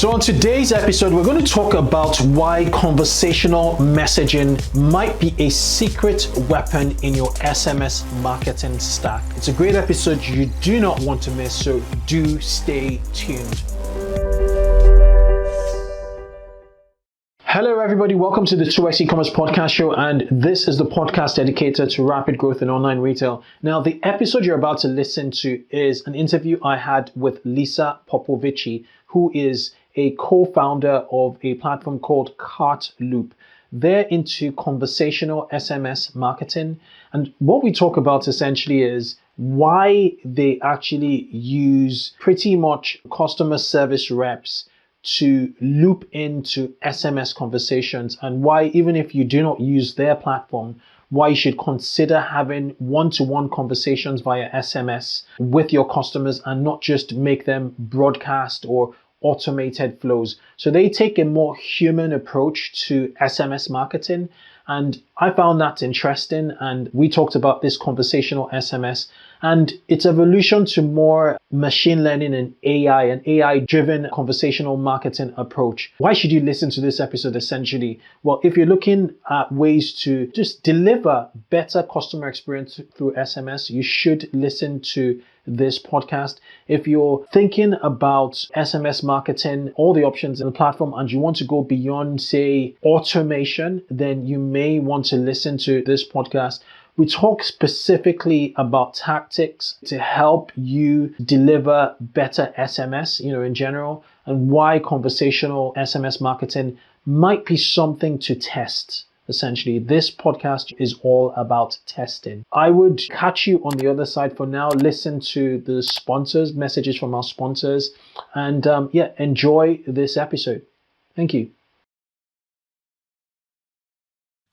So on today's episode, we're going to talk about why conversational messaging might be a secret weapon in your SMS marketing stack. It's a great episode you do not want to miss, so do stay tuned. Hello everybody, welcome to the 2x eCommerce podcast show, and this is the podcast dedicated to rapid growth in online retail. Now, the episode you're about to listen to is an interview I had with Lisa Popovici, who is a co-founder of a platform called Cartloop. They're into conversational SMS marketing, and what we talk about essentially is why they actually use pretty much customer service reps to loop into SMS conversations, and why, even if you do not use their platform, why you should consider having one-to-one conversations via SMS with your customers and not just make them broadcast or automated flows. So they take a more human approach to SMS marketing, and I found that interesting, and we talked about this conversational SMS and its evolution to more machine learning and AI, an AI-driven conversational marketing approach. Why should you listen to this episode essentially? Well, if you're looking at ways to just deliver better customer experience through SMS, you should listen to this podcast. If you're thinking about SMS marketing, all the options in the platform, and you want to go beyond, say, automation, then you may want to listen to this podcast. We talk specifically about tactics to help you deliver better SMS, in general, and why conversational SMS marketing might be something to test. Essentially, this podcast is all about testing. I would catch you on the other side. For now, listen to the sponsors, messages from our sponsors, and enjoy this episode. Thank you.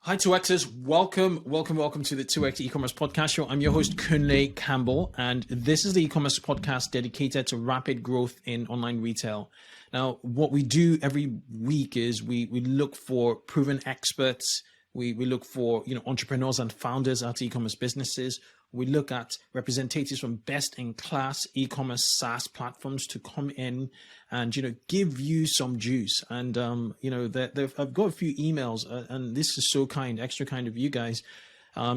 Hi 2Xers, welcome to the 2X eCommerce podcast show. I'm your host Kunle Campbell, and this is the eCommerce podcast dedicated to rapid growth in online retail. Now, what we do every week is we look for proven experts. We look for entrepreneurs and founders at e-commerce businesses. We look at representatives from best-in-class e-commerce SaaS platforms to come in and give you some juice. And I've got a few emails, and this is so kind, extra kind of you guys.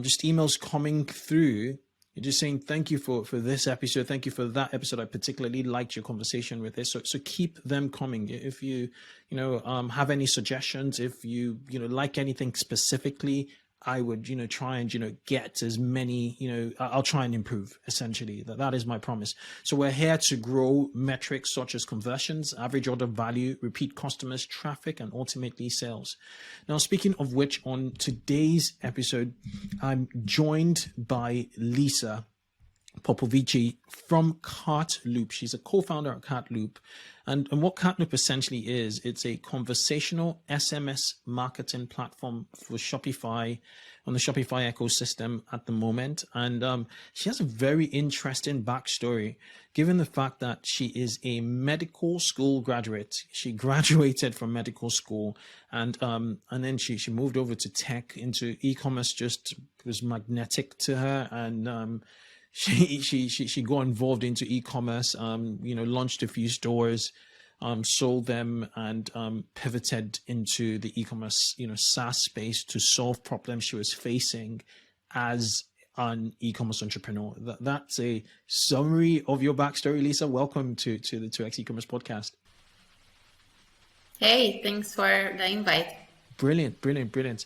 Just emails coming through. You're just saying thank you for this episode, thank you for that episode. I particularly liked your conversation with this. So keep them coming. If you have any suggestions, if you like anything specifically, I would try and get as many, I'll try and improve. Essentially, that is my promise. So we're here to grow metrics such as conversions, average order value, repeat customers, traffic, and ultimately sales. Now, speaking of which, on today's episode, I'm joined by Lisa Popovici from Cartloop. She's a co-founder at Cartloop. And what Cartloop essentially is, it's a conversational SMS marketing platform for Shopify, on the Shopify ecosystem at the moment. And she has a very interesting backstory, given the fact that she is a medical school graduate. She graduated from medical school, and then she moved over to tech, into e-commerce. Just was magnetic to her, and she got involved into e-commerce, launched a few stores, sold them, and pivoted into the e-commerce, SaaS space to solve problems she was facing as an e-commerce entrepreneur. That's a summary of your backstory, Lisa. Welcome to the 2X eCommerce podcast. Hey, thanks for the invite. Brilliant.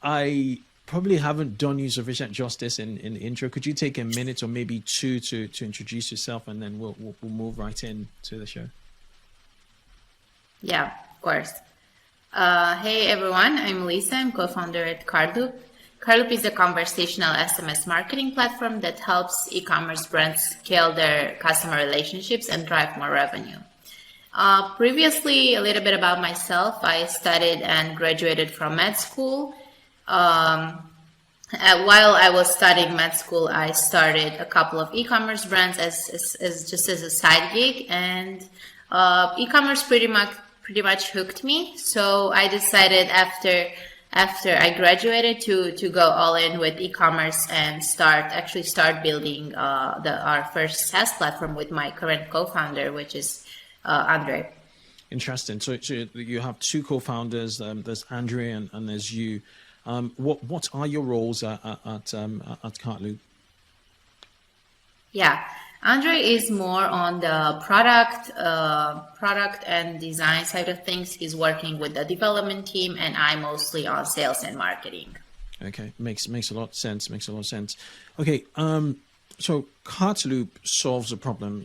I probably haven't done you sufficient justice in the intro. Could you take a minute or maybe two to introduce yourself, and then we'll move right into the show? Yeah, of course. Hey everyone, I'm Lisa. I'm co-founder at Cartloop. Cartloop is a conversational SMS marketing platform that helps e-commerce brands scale their customer relationships and drive more revenue. Previously, a little bit about myself. I studied and graduated from med school. While I was studying med school, I started a couple of e-commerce brands as a side gig, and e-commerce pretty much hooked me. So I decided after I graduated to go all in with e-commerce and start building our first SaaS platform with my current co-founder, which is Andre. Interesting. So you have two co-founders. There's Andrea and there's you. What are your roles at Cartloop? Yeah, Andre is more on the product and design side of things. He's working with the development team, and I'm mostly on sales and marketing. Okay, makes a lot of sense. Okay, so Cartloop solves a problem.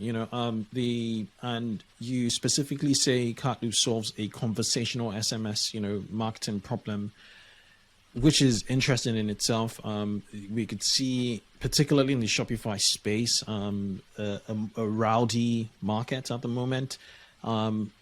And you specifically say Cartloop solves a conversational SMS, marketing problem, which is interesting in itself. We could see, particularly in the Shopify space, a rowdy market at the moment,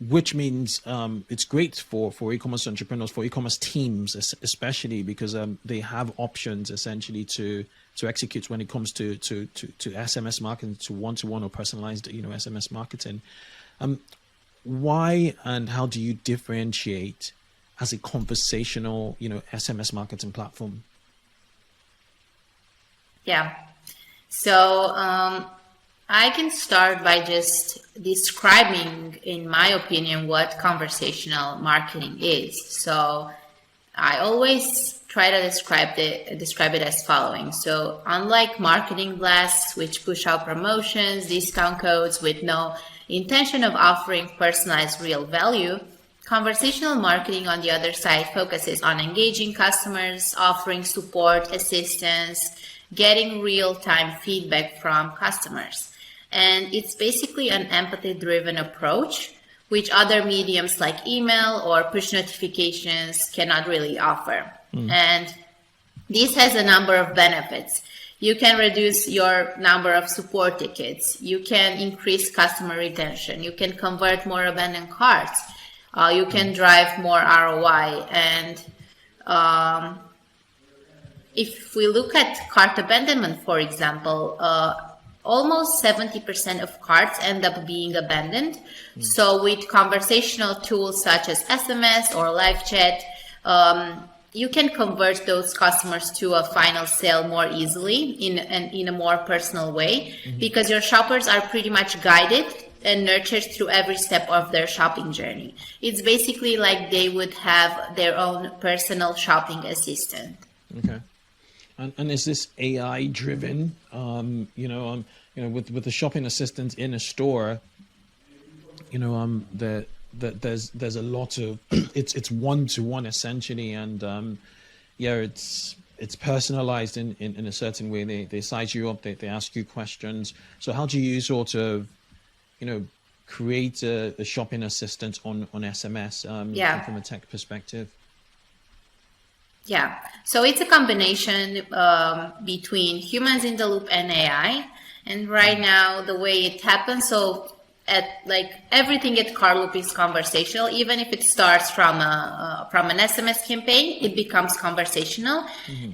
which means it's great for e-commerce entrepreneurs, for e-commerce teams, especially because they have options essentially to execute when it comes to SMS marketing, to one-to-one or personalized, SMS marketing. Why and how do you differentiate as a conversational, SMS marketing platform? Yeah. So I can start by just describing, in my opinion, what conversational marketing is. So I always try to describe it as following. So unlike marketing blasts, which push out promotions, discount codes with no intention of offering personalized real value, conversational marketing, on the other side, focuses on engaging customers, offering support, assistance, getting real-time feedback from customers. And it's basically an empathy-driven approach, which other mediums like email or push notifications cannot really offer. And this has a number of benefits. You can reduce your number of support tickets. You can increase customer retention. You can convert more abandoned carts. You can drive more ROI. And if we look at cart abandonment, for example, almost 70% of carts end up being abandoned. So with conversational tools such as SMS or live chat, you can convert those customers to a final sale more easily in a more personal way, because your shoppers are pretty much guided and nurtured through every step of their shopping journey. It's basically like they would have their own personal shopping assistant. Okay. And is this AI driven? With the shopping assistant in a store, there's a lot of it's one-to-one essentially, and it's personalized in a certain way. They size you up, they ask you questions. So how do you sort of create a shopping assistant on SMS from a tech perspective? Yeah, so it's a combination between humans in the loop and AI. And right now, the way it happens, so everything at Cartloop is conversational. Even if it starts from an SMS campaign, it becomes conversational.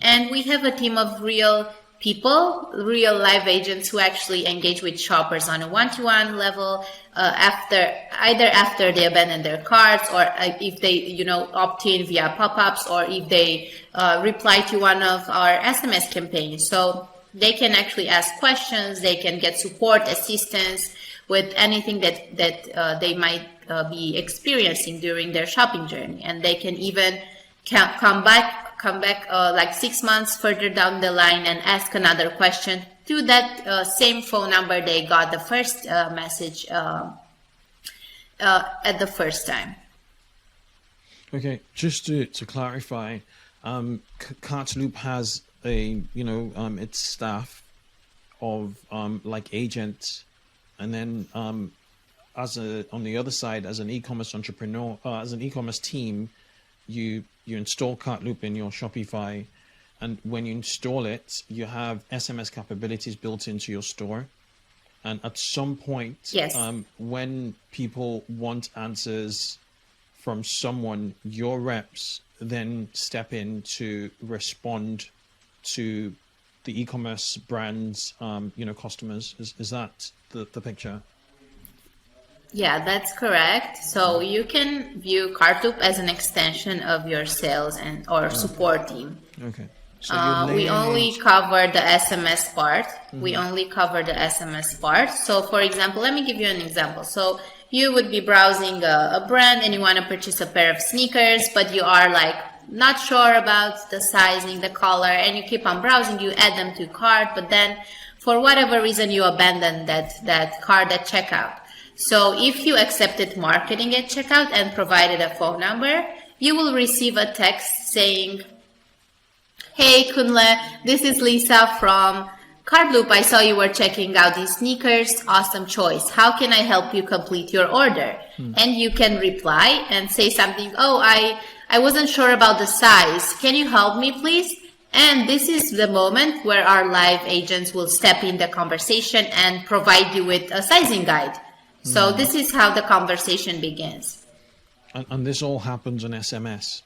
And we have a team of real people, real live agents who actually engage with shoppers on a one-to-one level after they abandon their carts, or if they opt in via pop-ups, or if they reply to one of our SMS campaigns. So they can actually ask questions, they can get support, assistance with anything that they might be experiencing during their shopping journey. And they can even come back like 6 months further down the line and ask another question to that same phone number they got the first message at the first time. Okay, just to clarify, Cartloop has its staff of like agents, and then on the other side, as an e-commerce entrepreneur, as an e-commerce team, you install Cartloop in your Shopify, and when you install it, you have SMS capabilities built into your store. And at some point, yes, when people want answers from someone, your reps then step in to respond to the e-commerce brands, customers. Is that the picture? Yeah, that's correct. So you can view Cartloop as an extension of your sales or support team. Okay. So we only cover the SMS part. We only cover the SMS part. So for example, let me give you an example. So you would be browsing a brand and you want to purchase a pair of sneakers, but you are like not sure about the sizing, the color, and you keep on browsing, you add them to cart, but then for whatever reason you abandon that cart at checkout. So if you accepted marketing at checkout and provided a phone number, you will receive a text saying, "Hey Kunle, this is Lisa from Cartloop. I saw you were checking out these sneakers. Awesome choice. How can I help you complete your order?" And you can reply and say something, "Oh, I wasn't sure about the size. Can you help me, please?" And this is the moment where our live agents will step in the conversation and provide you with a sizing guide. So this is how the conversation begins. And this all happens on SMS?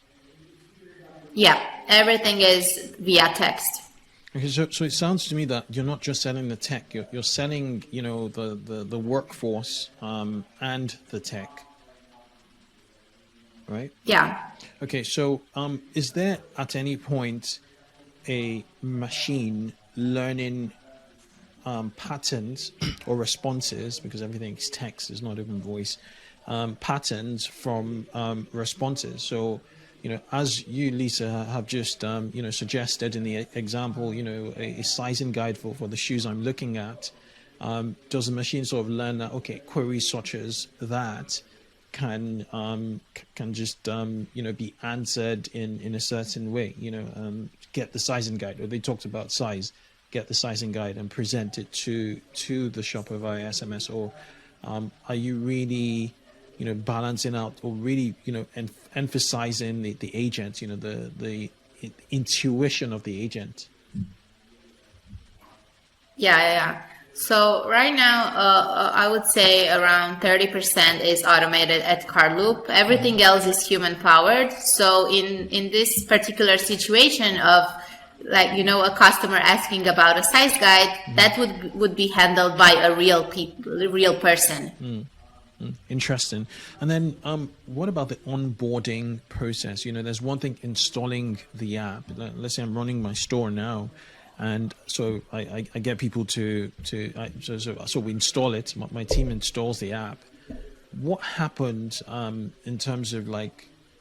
Yeah, everything is via text. Okay, so it sounds to me that you're not just selling the tech, you're selling, the workforce and the tech, right? Yeah. Okay, so is there at any point a machine learning patterns or responses, because everything's text, is not even voice, patterns from responses? So, as you, Lisa, have just, suggested in the example, a sizing guide for the shoes I'm looking at, does the machine sort of learn that, okay, queries such as that can just, be answered in a certain way, get the sizing guide, or they talked about size, get the sizing guide and present it to the shopper via SMS, or are you really, balancing out or really, emphasizing the agent, the intuition of the agent? Yeah. So right now, I would say around 30% is automated at Cartloop. Everything else is human powered. So in this particular situation of a customer asking about a size guide, that would be handled by a real person. Interesting. And then what about the onboarding process? There's one thing installing the app. Let's say I'm running my store now, and so I get people so we install it. My team installs the app. What happened in terms of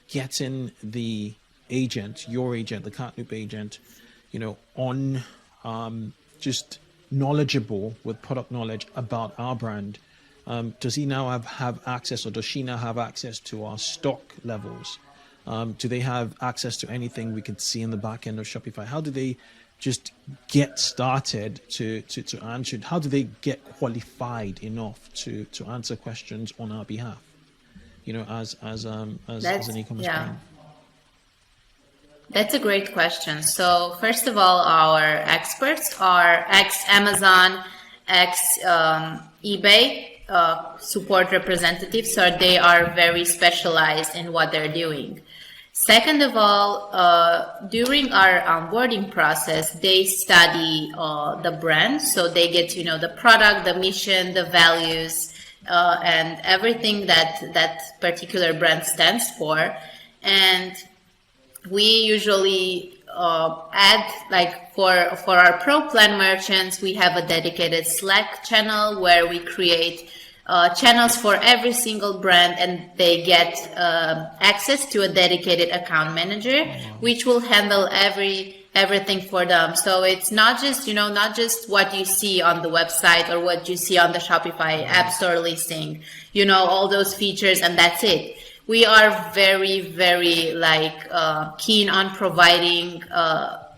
getting the agent, your agent, the Cartloop agent, on just knowledgeable with product knowledge about our brand? Does he now have access, or does she now have access to our stock levels? Do they have access to anything we could see in the back end of Shopify? How do they just get started to answer? How do they get qualified enough to answer questions on our behalf? As an e-commerce brand. That's a great question. So first of all, our experts are ex-Amazon, ex-eBay support representatives, so they are very specialized in what they're doing. Second of all, during our onboarding process, they study the brand, so they get to know the product, the mission, the values, and everything that particular brand stands for. And we usually add, for our pro plan merchants, we have a dedicated Slack channel where we create channels for every single brand, and they get access to a dedicated account manager, which will handle everything for them. So it's not just what you see on the website or what you see on the Shopify App Store listing, all those features, and that's it. We are very, very keen on providing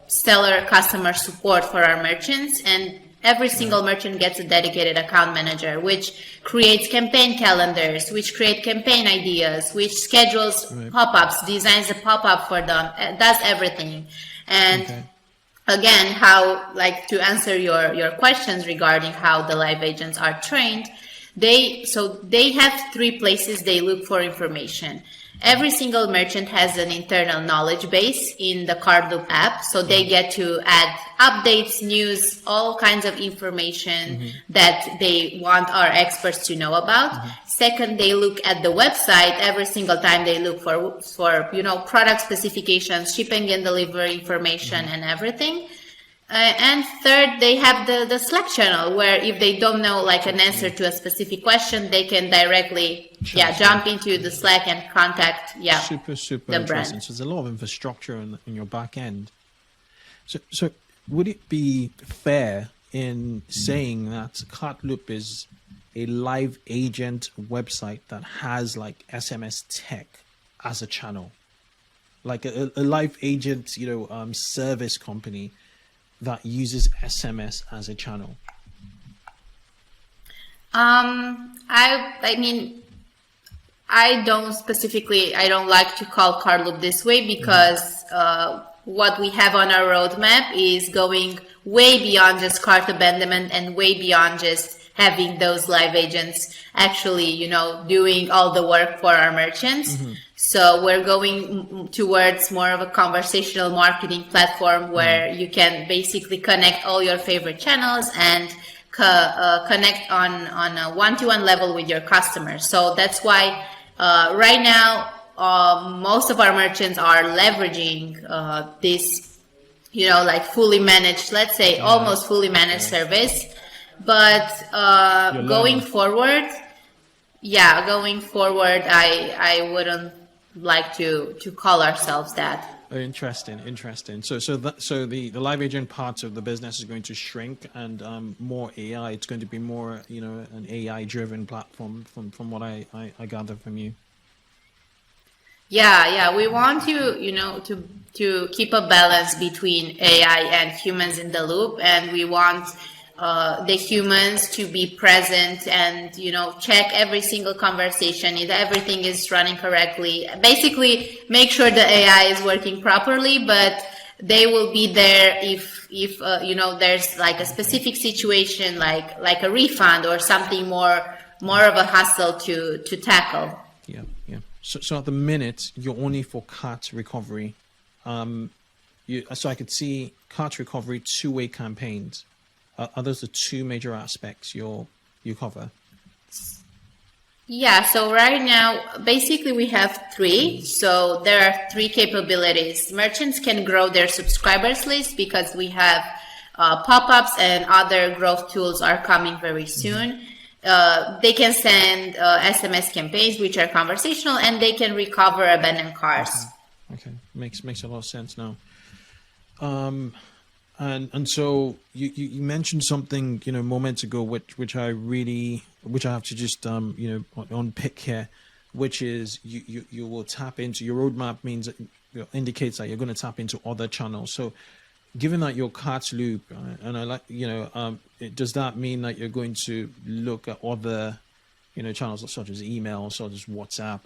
stellar customer support for our merchants, and every single merchant gets a dedicated account manager, which creates campaign calendars, which create campaign ideas, which schedules pop-ups, designs a pop-up for them, does everything. And again, to answer your questions regarding how the live agents are trained, they have 3 places they look for information. Every single merchant has an internal knowledge base in the Cartloop app, so they get to add updates, news, all kinds of information that they want our experts to know about. Second, they look at the website every single time. They look for product specifications, shipping and delivery information, and everything. And third, they have the Slack channel where if they don't know like an answer to a specific question, they can directly jump into the Slack and contact super the interesting. brand. So there's a lot of infrastructure in your back end. So would it be fair in saying that Cartloop is a live agent website that has like SMS tech as a channel, like a live agent, service company that uses SMS as a channel? I mean, I don't like to call Cartloop this way because what we have on our roadmap is going way beyond just cart abandonment and way beyond just having those live agents actually, doing all the work for our merchants. So we're going towards more of a conversational marketing platform where you can basically connect all your favorite channels and connect on a one-to-one level with your customers. So that's why right now most of our merchants are leveraging this, like fully managed, let's say almost fully managed service. But going forward, I wouldn't like to call ourselves that. Interesting. So the live agent part of the business is going to shrink, and more AI. It's going to be more, an AI driven platform from what I gather from you. Yeah. We want to keep a balance between AI and humans in the loop, and we want the humans to be present and check every single conversation if everything is running correctly. Basically, make sure the AI is working properly, but they will be there if there's like a specific situation, like a refund or something more of a hassle to tackle. Yeah. So at the minute, you're only for cart recovery. So I could see cart recovery two-way campaigns. Are those the two major aspects you cover? Yeah, so right now, basically we have three. So there are three capabilities. Merchants can grow their subscribers list because we have pop-ups and other growth tools are coming very soon. They can send SMS campaigns, which are conversational, and they can recover abandoned cars. Okay. Makes a lot of sense now. And so you mentioned something moments ago which I have to just unpick here, which is you will tap into your roadmap indicates that you're going to tap into other channels. So given that your Cartloop and I like does that mean that you're going to look at other channels such as email, such as WhatsApp,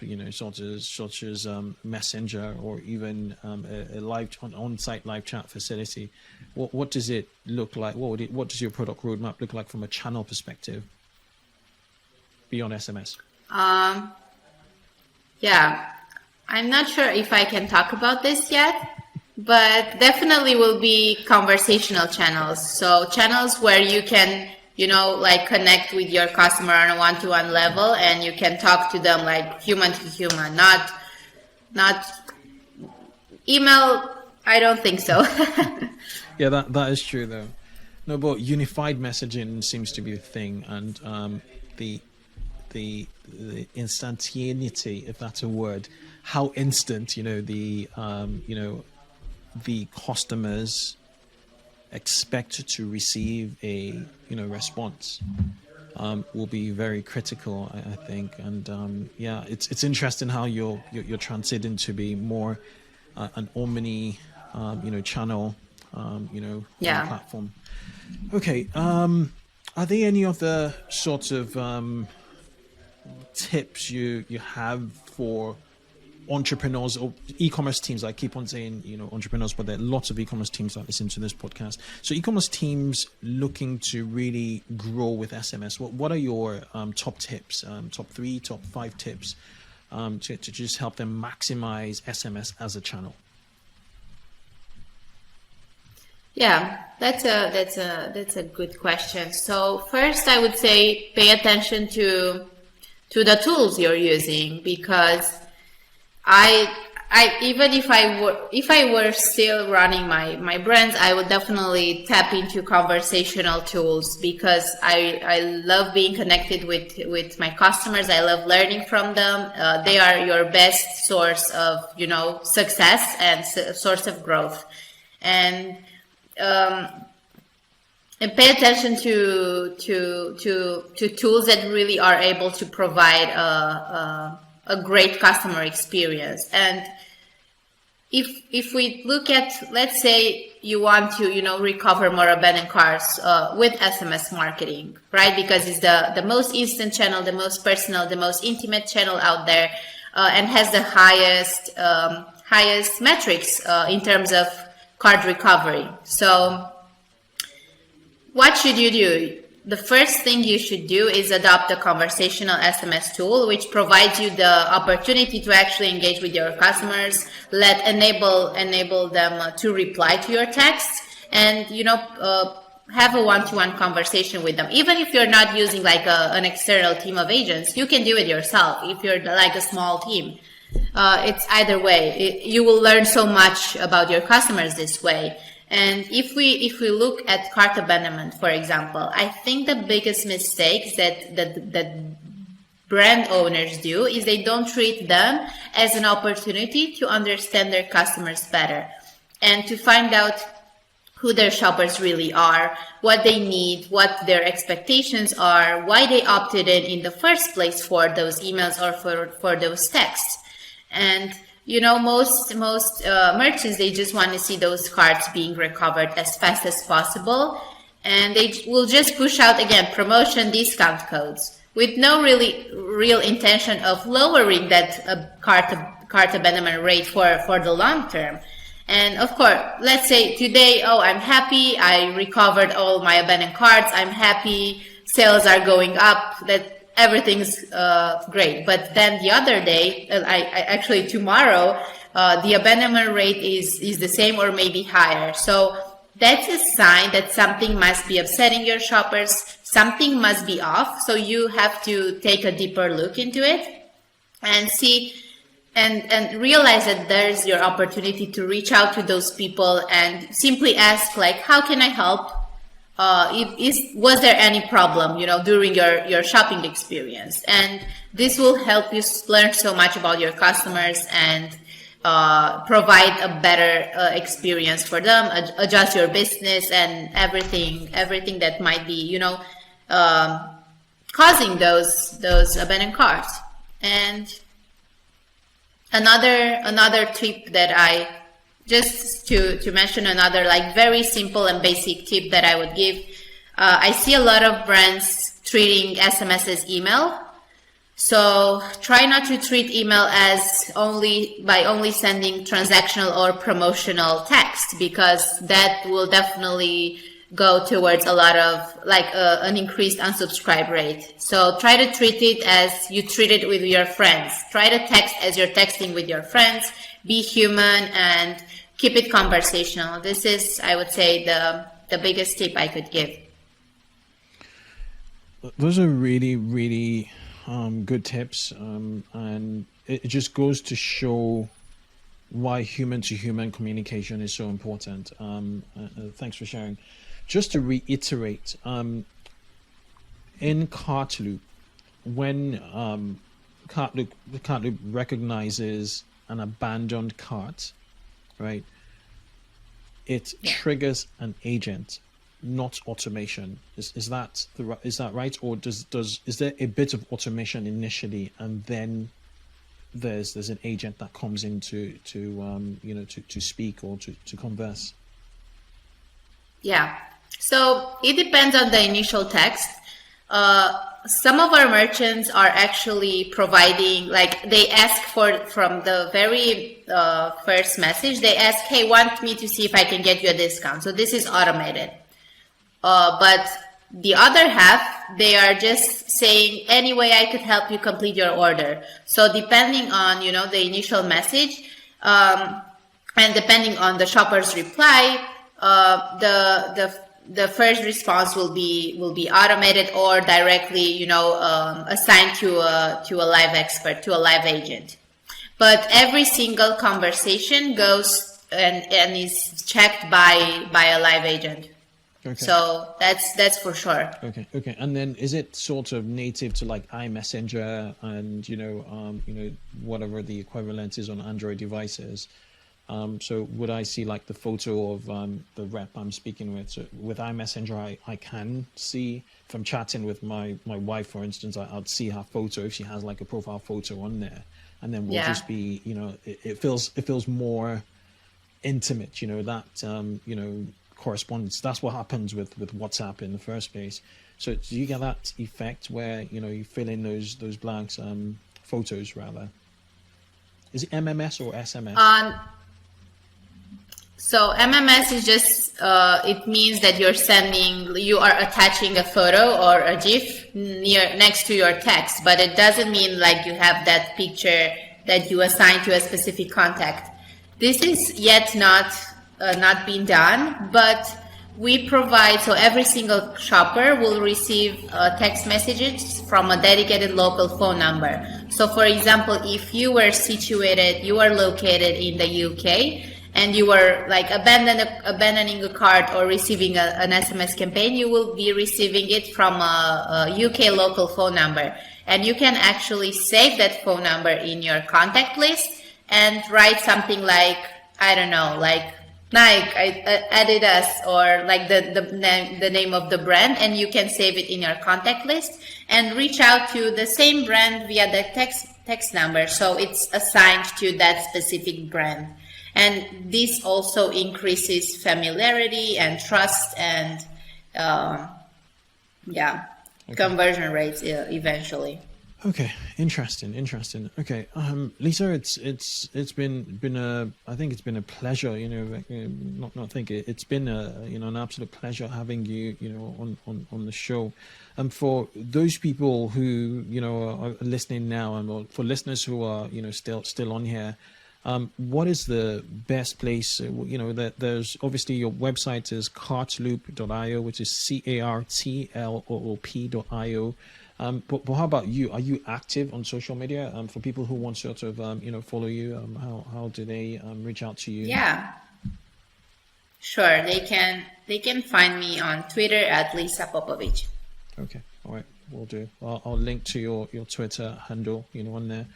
such as Messenger, or even a live on-site live chat facility? What does it look like? What does your product roadmap look like from a channel perspective beyond SMS? Yeah, I'm not sure if I can talk about this yet, but definitely will be conversational channels. So channels where you can connect with your customer on a one-to-one level, and you can talk to them like human to human, not email. I don't think so. Yeah, that is true though. No, but unified messaging seems to be a thing, and the instantaneity, if that's a word, how instant the customers expect to receive a response will be very critical, I think. And it's interesting how you're transiting to be more an omni channel platform. Okay, are there any other sorts of tips you have for entrepreneurs or e-commerce teams? I keep on saying entrepreneurs, but there are lots of e-commerce teams that listen to this podcast. So e-commerce teams looking to really grow with SMS, what are your top tips, top 3, top 5 tips to just help them maximize SMS as a channel? Yeah, that's a good question. So first, I would say pay attention to the tools you're using, because even if I were still running my brands, I would definitely tap into conversational tools, because I love being connected with my customers. I love learning from them. They are your best source of, success and source of growth. And pay attention to tools that really are able to provide a great customer experience. And if we look at, let's say you want to, recover more abandoned carts with SMS marketing, right? Because it's the most instant channel, the most personal, the most intimate channel out there, and has the highest metrics in terms of cart recovery. So what should you do? The first thing you should do is adopt the conversational SMS tool, which provides you the opportunity to actually engage with your customers, enable them to reply to your text, and have a one-to-one conversation with them. Even if you're not using like an external team of agents, you can do it yourself. If you're like a small team, it's either way. You will learn so much about your customers this way. And if we look at cart abandonment, for example, I think the biggest mistakes that brand owners do is they don't treat them as an opportunity to understand their customers better and to find out who their shoppers really are, what they need, what their expectations are, why they opted in the first place for those emails or for those texts. And most merchants, they just want to see those carts being recovered as fast as possible, and they will just push out again promotion discount codes with no real intention of lowering that cart abandonment rate for the long term. And of course, let's say today, I'm happy, I recovered all my abandoned carts, I'm happy, sales are going up, that everything's great. But then the other day, actually tomorrow, the abandonment rate is the same or maybe higher. So that's a sign that something must be upsetting your shoppers, something must be off. So you have to take a deeper look into it and see and realize that there's your opportunity to reach out to those people and simply ask, like, how can I help? Was there any problem, during your shopping experience? And this will help you learn so much about your customers and provide a better experience for them, adjust your business and everything that might be, causing those abandoned carts. And another tip that just to mention another like very simple and basic tip that I would give. I see a lot of brands treating SMS as email. So try not to treat email as only sending transactional or promotional text, because that will definitely go towards a lot of an increased unsubscribe rate. So try to treat it as you treat it with your friends. Try to text as you're texting with your friends. Be human and keep it conversational. This is, I would say, the biggest tip I could give. Those are really, really good tips. And it just goes to show why human-to-human communication is so important. Thanks for sharing. Just to reiterate, in Cartloop, when Cartloop recognizes an abandoned cart, right? It triggers an agent, not automation. Is that right? Or is there a bit of automation initially, and then there's an agent that comes in to speak or to converse? Yeah. So it depends on the initial text. Some of our merchants are actually providing, they ask from the very first message, they ask, hey, want me to see if I can get you a discount. So this is automated. But the other half, they are just saying, any way I could help you complete your order. So depending on, the initial message, and depending on the shopper's reply, the first response will be automated or directly, assigned to a live expert, to a live agent. but every single conversation goes and is checked by a live agent. Okay. So that's for sure. Okay. And then is it sort of native to like iMessenger and whatever the equivalent is on Android devices? So would I see like the photo of the rep I'm speaking with? So with iMessenger, I can see if I'm chatting with my wife, for instance, I'd see her photo if she has like a profile photo on there, and then we'll just be, it feels more intimate, that correspondence. That's what happens with WhatsApp in the first place. So do you get that effect where you fill in those blanks, photos rather? Is it MMS or SMS? So MMS is just, it means that you are attaching a photo or a GIF next to your text, but it doesn't mean like you have that picture that you assign to a specific contact. This is yet not been done, but we provide, so every single shopper will receive text messages from a dedicated local phone number. So for example, if you are located in the UK, and you were like abandoning a cart or receiving an SMS campaign, you will be receiving it from a UK local phone number. And you can actually save that phone number in your contact list and write something like, I don't know, like Nike, Adidas, or like the name of the brand, and you can save it in your contact list and reach out to the same brand via the text number. So it's assigned to that specific brand. And this also increases familiarity and trust and, conversion rates eventually. Okay, interesting. Okay, Lisa, it's been I think it's been a pleasure. It's been an absolute pleasure having you on the show. For those people who are listening now, and for listeners who are still on here. What is the best place? That there's obviously your website is cartloop.io, which is cartloop.io. But how about you? Are you active on social media? For people who want to sort of follow you, how do they reach out to you? Yeah, sure. They can find me on Twitter at Lisa Popovici. Okay, all right, we'll do. I'll link to your Twitter handle, on there.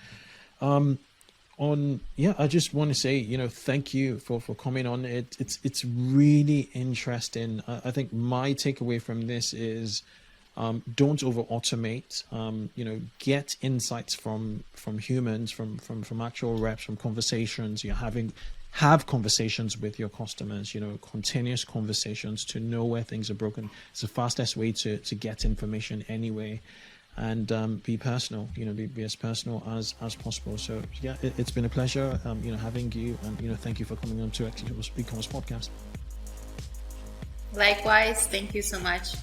I just want to say, thank you for coming on. It's really interesting. I think my takeaway from this is, don't over automate. Get insights from humans, from actual reps, from conversations you're having. Have conversations with your customers. Continuous conversations to know where things are broken. It's the fastest way to get information anyway. And be personal, be as personal as possible. So yeah, it's been a pleasure, having you, and thank you for coming on to eCommerce Podcast. Likewise, thank you so much.